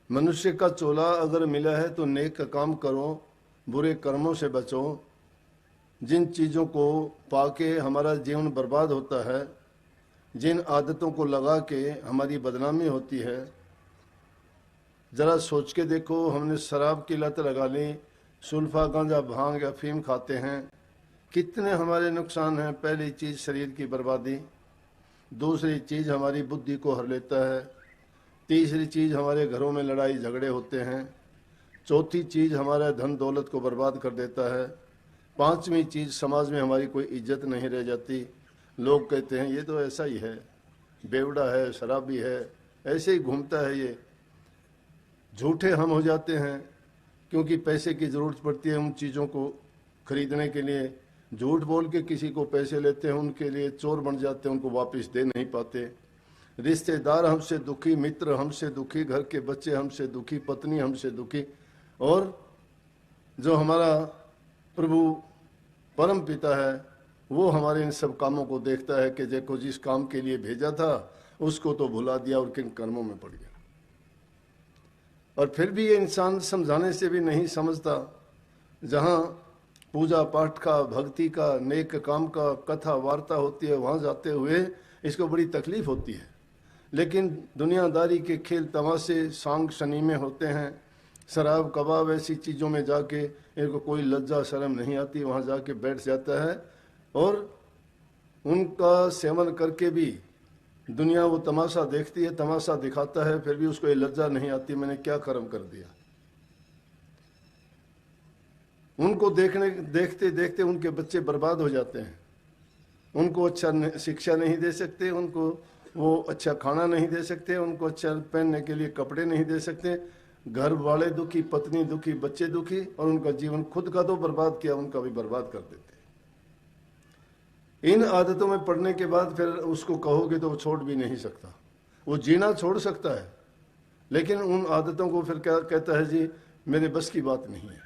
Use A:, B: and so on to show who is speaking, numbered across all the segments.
A: मनुष्य का चोला अगर मिला है तो नेक काम करो, बुरे कर्मों से बचो। जिन चीज़ों को पाके हमारा जीवन बर्बाद होता है, जिन आदतों को लगा के हमारी बदनामी होती है, ज़रा सोच के देखो। हमने शराब की लत लगा ली, सुल्फा, गांजा, भांग या अफीम खाते हैं, कितने हमारे नुकसान हैं। पहली चीज़ शरीर की बर्बादी, दूसरी चीज़ हमारी बुद्धि को हर लेता है, तीसरी चीज़ हमारे घरों में लड़ाई झगड़े होते हैं, चौथी चीज़ हमारा धन दौलत को बर्बाद कर देता है, पांचवी चीज़ समाज में हमारी कोई इज्जत नहीं रह जाती। लोग कहते हैं ये तो ऐसा ही है, बेवड़ा है, शराबी है, ऐसे ही घूमता है ये। झूठे हम हो जाते हैं क्योंकि पैसे की ज़रूरत पड़ती है उन चीज़ों को खरीदने के लिए। झूठ बोल के किसी को पैसे लेते हैं, उनके लिए चोर बन जाते हैं, उनको वापस दे नहीं पाते। रिश्तेदार हमसे दुखी, मित्र हमसे दुखी, घर के बच्चे हमसे दुखी, पत्नी हमसे दुखी, और जो हमारा प्रभु परम पिता है वो हमारे इन सब कामों को देखता है कि देखो जिस काम के लिए भेजा था उसको तो भुला दिया और किन कर्मों में पड़ गया। और फिर भी ये इंसान समझाने से भी नहीं समझता। जहाँ पूजा पाठ का, भक्ति का, नेक काम का कथा वार्ता होती है, वहाँ जाते हुए इसको बड़ी तकलीफ होती है। लेकिन दुनियादारी के खेल तमाशे सांग शनी में होते हैं, शराब कबाब ऐसी चीज़ों में जाके इनको कोई लज्जा शर्म नहीं आती, वहाँ जाके बैठ जाता है और उनका सेवन करके भी दुनिया वो तमाशा देखती है, तमाशा दिखाता है, फिर भी उसको ये लज्जा नहीं आती मैंने क्या कर्म कर दिया। उनको देखते देखते उनके बच्चे बर्बाद हो जाते हैं। उनको अच्छा शिक्षा नहीं दे सकते, उनको वो अच्छा खाना नहीं दे सकते, उनको अच्छा पहनने के लिए कपड़े नहीं दे सकते। घर वाले दुखी, पत्नी दुखी, बच्चे दुखी, और उनका जीवन खुद का तो बर्बाद किया, उनका भी बर्बाद कर देते। इन आदतों में पड़ने के बाद फिर उसको कहोगे तो वो छोड़ भी नहीं सकता। वो जीना छोड़ सकता है लेकिन उन आदतों को फिर क्या कहता है, जी मेरे बस की बात नहीं है।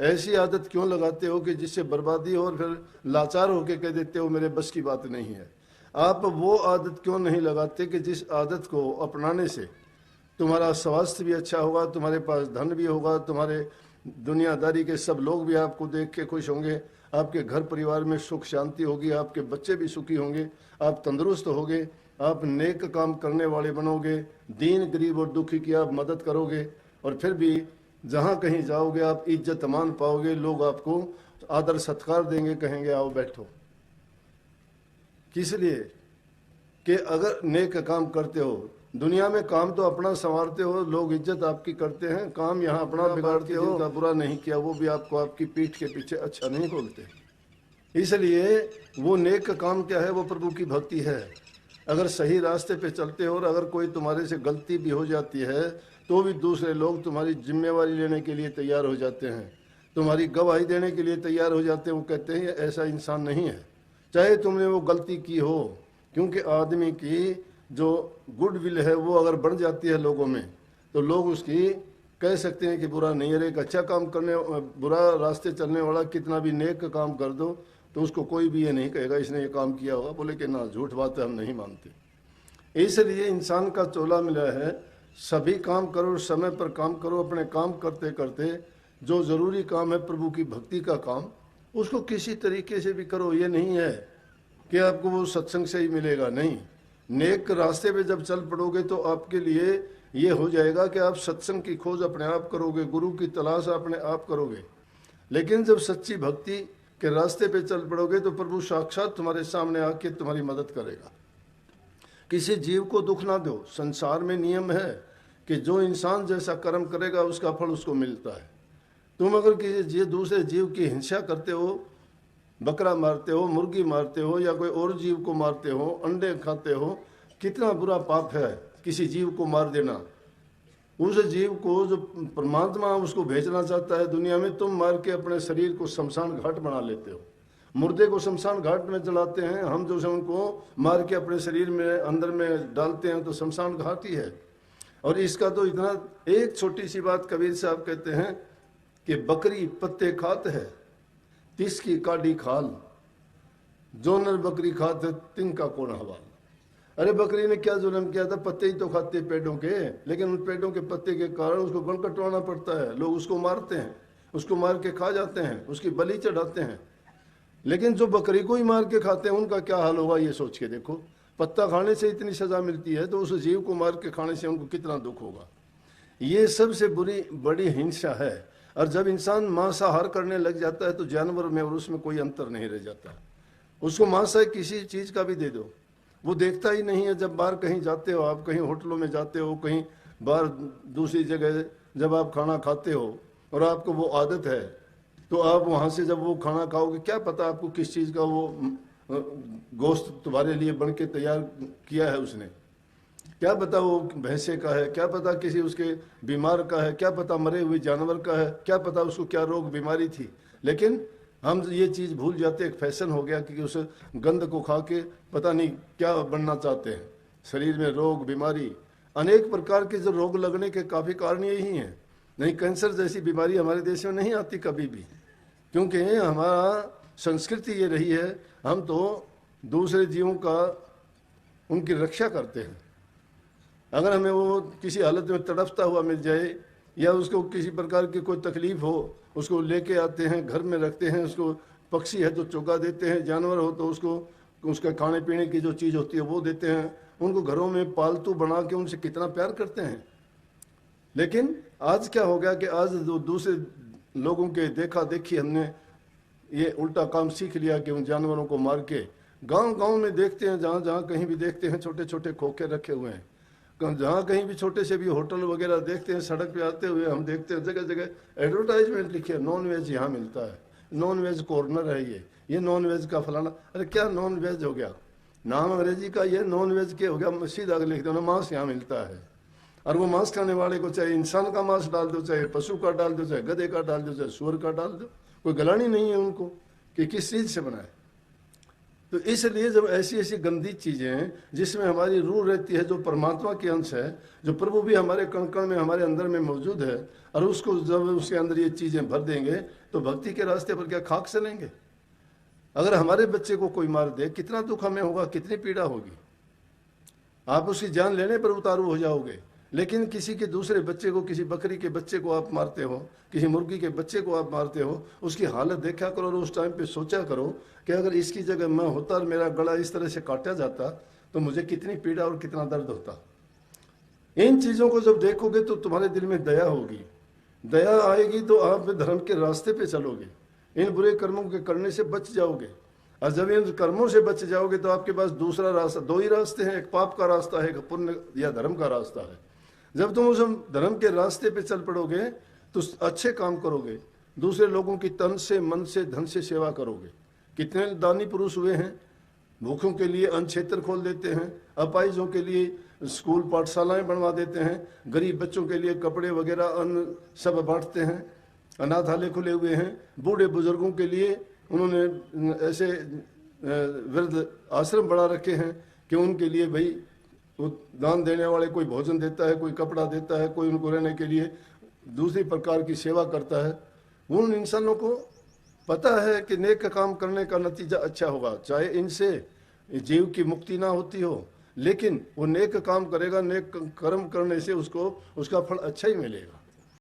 A: ऐसी आदत क्यों लगाते हो कि जिससे बर्बादी हो, और फिर लाचार होकर कह देते हो मेरे बस की बात नहीं है। आप वो आदत क्यों नहीं लगाते कि जिस आदत को अपनाने से तुम्हारा स्वास्थ्य भी अच्छा होगा, तुम्हारे पास धन भी होगा, तुम्हारे दुनियादारी के सब लोग भी आपको देख के खुश होंगे, आपके घर परिवार में सुख शांति होगी, आपके बच्चे भी सुखी होंगे, आप तंदुरुस्त होगे, आप नेक काम करने वाले बनोगे, दीन गरीब और दुखी की आप मदद करोगे, और फिर भी जहाँ कहीं जाओगे आप इज्जत मान पाओगे, लोग आपको आदर सत्कार देंगे, कहेंगे आओ बैठो। किस लिए कि अगर नेक काम करते हो, दुनिया में काम तो अपना संवारते हो, लोग इज्जत आपकी करते हैं, काम यहाँ अपना बिगाड़ते हो, जिनका बुरा नहीं किया वो भी आपको आपकी पीठ के पीछे अच्छा नहीं बोलते। इसलिए वो नेक काम क्या है, वो प्रभु की भक्ति है। अगर सही रास्ते पे चलते हो और अगर कोई तुम्हारे से गलती भी हो जाती है तो भी दूसरे लोग तुम्हारी जिम्मेवारी लेने के लिए तैयार हो जाते हैं, तुम्हारी गवाही देने के लिए तैयार हो जाते हैं। वो कहते हैं ऐसा इंसान नहीं है, चाहे तुमने वो गलती की हो, क्योंकि आदमी की जो गुडविल है वो अगर बढ़ जाती है लोगों में तो लोग उसकी कह सकते हैं कि बुरा नहीं है। एक अच्छा काम करने, बुरा रास्ते चलने वाला कितना भी नेक काम कर दो तो उसको कोई भी ये नहीं कहेगा इसने ये काम किया होगा, बोले कि ना झूठ बात है हम नहीं मानते। इसलिए इंसान का चोला मिला है, सभी काम करो, समय पर काम करो, अपने काम करते करते जो ज़रूरी काम है प्रभु की भक्ति का काम उसको किसी तरीके से भी करो। ये नहीं है कि आपको वो सत्संग से ही मिलेगा, नहीं। नेक रास्ते पे जब चल पड़ोगे तो आपके लिए ये हो जाएगा कि आप सत्संग की खोज अपने आप करोगे, गुरु की तलाश अपने आप करोगे। लेकिन जब सच्ची भक्ति के रास्ते पे चल पड़ोगे तो प्रभु साक्षात तुम्हारे सामने आके तुम्हारी मदद करेगा। किसी जीव को दुख ना दो। संसार में नियम है कि जो इंसान जैसा कर्म करेगा उसका फल उसको मिलता है। तुम अगर किसी दूसरे जीव की हिंसा करते हो, बकरा मारते हो, मुर्गी मारते हो या कोई और जीव को मारते हो, अंडे खाते हो, कितना बुरा पाप है किसी जीव को मार देना। उस जीव को जो परमात्मा उसको भेजना चाहता है दुनिया में, तुम मार के अपने शरीर को शमशान घाट बना लेते हो। मुर्दे को शमशान घाट में जलाते हैं, हम जो है उनको मार के अपने शरीर में अंदर में डालते हैं तो शमशान घाट ही है। और इसका तो इतना, एक छोटी सी बात कबीर साहब कहते हैं कि बकरी पत्ते खात है तिसकी काटी खाल, जो नर बकरी खाते तिनका कौन हवाल। अरे बकरी ने क्या जुल्म किया था, पत्ते ही तो खाते पेड़ों के, लेकिन उन पेड़ों के पत्ते के कारण उसको गण कटवाना पड़ता है, लोग उसको मारते हैं, उसको मार के खा जाते हैं, उसकी बलि चढ़ाते हैं। लेकिन जो बकरी को ही मार के खाते हैं उनका क्या हाल होगा ये सोच के देखो। पत्ता खाने से इतनी सजा मिलती है तो उस जीव को मार के खाने से उनको कितना दुख होगा। ये सबसे बड़ी हिंसा है। और जब इंसान मांसाहार करने लग जाता है तो जानवर में और उसमें कोई अंतर नहीं रह जाता। उसको मांस किसी चीज का भी दे दो, वो देखता ही नहीं है। जब बाहर कहीं जाते हो आप, कहीं होटलों में जाते हो, कहीं बाहर दूसरी जगह जब आप खाना खाते हो और आपको वो आदत है, तो आप वहाँ से जब वो खाना खाओगे, क्या पता आपको किस चीज़ का वो गोश्त तुम्हारे लिए बन के तैयार किया है उसने, क्या पता वो भैंसे का है, क्या पता किसी उसके बीमार का है, क्या पता मरे हुए जानवर का है, क्या पता उसको क्या रोग बीमारी थी। लेकिन हम ये चीज़ भूल जाते, एक फैशन हो गया कि उस गंध को खा के पता नहीं क्या बनना चाहते हैं। शरीर में रोग बीमारी, अनेक प्रकार के जो रोग लगने के काफ़ी कारण यही हैं। नहीं, कैंसर जैसी बीमारी हमारे देश में नहीं आती कभी भी, क्योंकि हमारा संस्कृति ये रही है, हम तो दूसरे जीवों का उनकी रक्षा करते हैं। अगर हमें वो किसी हालत में तड़पता हुआ मिल जाए या उसको किसी प्रकार की कोई तकलीफ हो, उसको लेके आते हैं, घर में रखते हैं, उसको पक्षी है तो चोगा देते हैं, जानवर हो तो उसको उसका खाने पीने की जो चीज़ होती है वो देते हैं, उनको घरों में पालतू बना के उनसे कितना प्यार करते हैं। लेकिन आज क्या हो गया कि आज जो दूसरे लोगों के देखा देखी हमने ये उल्टा काम सीख लिया कि उन जानवरों को मार के गांव गांव में देखते हैं, जहाँ जहाँ कहीं भी देखते हैं छोटे छोटे खोखे रखे हुए हैं, जहाँ कहीं भी छोटे से भी होटल वगैरह देखते हैं, सड़क पे आते हुए हम देखते हैं जगह जगह एडवर्टाइजमेंट लिखे, नॉन वेज यहाँ मिलता है, नॉन वेज कॉर्नर है ये नॉन वेज का फलाना। अरे क्या नॉन वेज हो गया, नाम अंग्रेजी का ये, नॉन वेज के हो गया, सीधा लिख दो ना मांस यहाँ मिलता है। और वो मांस खाने वाले को चाहे इंसान का मांस डाल दो, चाहे पशु का डाल दो, चाहे गधे का डाल दो, चाहे सुअर का डाल दो, कोई गलानी नहीं है उनको कि किस चीज़ से बनाए। तो इसलिए जब ऐसी ऐसी गंदी चीज़ें हैं जिसमें हमारी रूह रहती है, जो परमात्मा की अंश है, जो प्रभु भी हमारे कण कण में हमारे अंदर में मौजूद है, और उसको जब उसके अंदर ये चीज़ें भर देंगे तो भक्ति के रास्ते पर क्या खाक चलेंगे। अगर हमारे बच्चे को कोई मार दे, कितना दुख हमें होगा, कितनी पीड़ा होगी। आप उसकी जान लेने पर उतारू हो जाओगे, लेकिन किसी के दूसरे बच्चे को, किसी बकरी के बच्चे को आप मारते हो, किसी मुर्गी के बच्चे को आप मारते हो, उसकी हालत देखा करो और उस टाइम पे सोचा करो कि अगर इसकी जगह मैं होता और मेरा गला इस तरह से काटा जाता तो मुझे कितनी पीड़ा और कितना दर्द होता। इन चीज़ों को जब देखोगे तो तुम्हारे दिल में दया होगी, दया आएगी तो आप धर्म के रास्ते पे चलोगे, इन बुरे कर्मों के करने से बच जाओगे। और जब इन कर्मों से बच जाओगे तो आपके पास दूसरा रास्ता, दो ही रास्ते हैं, एक पाप का रास्ता है, एक पुण्य या धर्म का रास्ता है। जब तुम उस धर्म के रास्ते पे चल पड़ोगे तो अच्छे काम करोगे, दूसरे लोगों की तन से मन से धन से सेवा करोगे। कितने दानी पुरुष हुए हैं, भूखों के लिए अन्न क्षेत्र खोल देते हैं, अपाहिजों के लिए स्कूल पाठशालाएं बनवा देते हैं, गरीब बच्चों के लिए कपड़े वगैरह अन्न सब बांटते हैं, अनाथालय खुले हुए हैं, बूढ़े बुजुर्गों के लिए उन्होंने ऐसे वृद्ध आश्रम बना रखे हैं कि उनके लिए भाई वो दान देने वाले कोई भोजन देता है, कोई कपड़ा देता है, कोई उनको रहने के लिए दूसरी प्रकार की सेवा करता है। उन इंसानों को पता है कि नेक काम करने का नतीजा अच्छा होगा, चाहे इनसे जीव की मुक्ति ना होती हो, लेकिन वो नेक काम करेगा, नेक कर्म करने से उसको उसका फल अच्छा ही मिलेगा।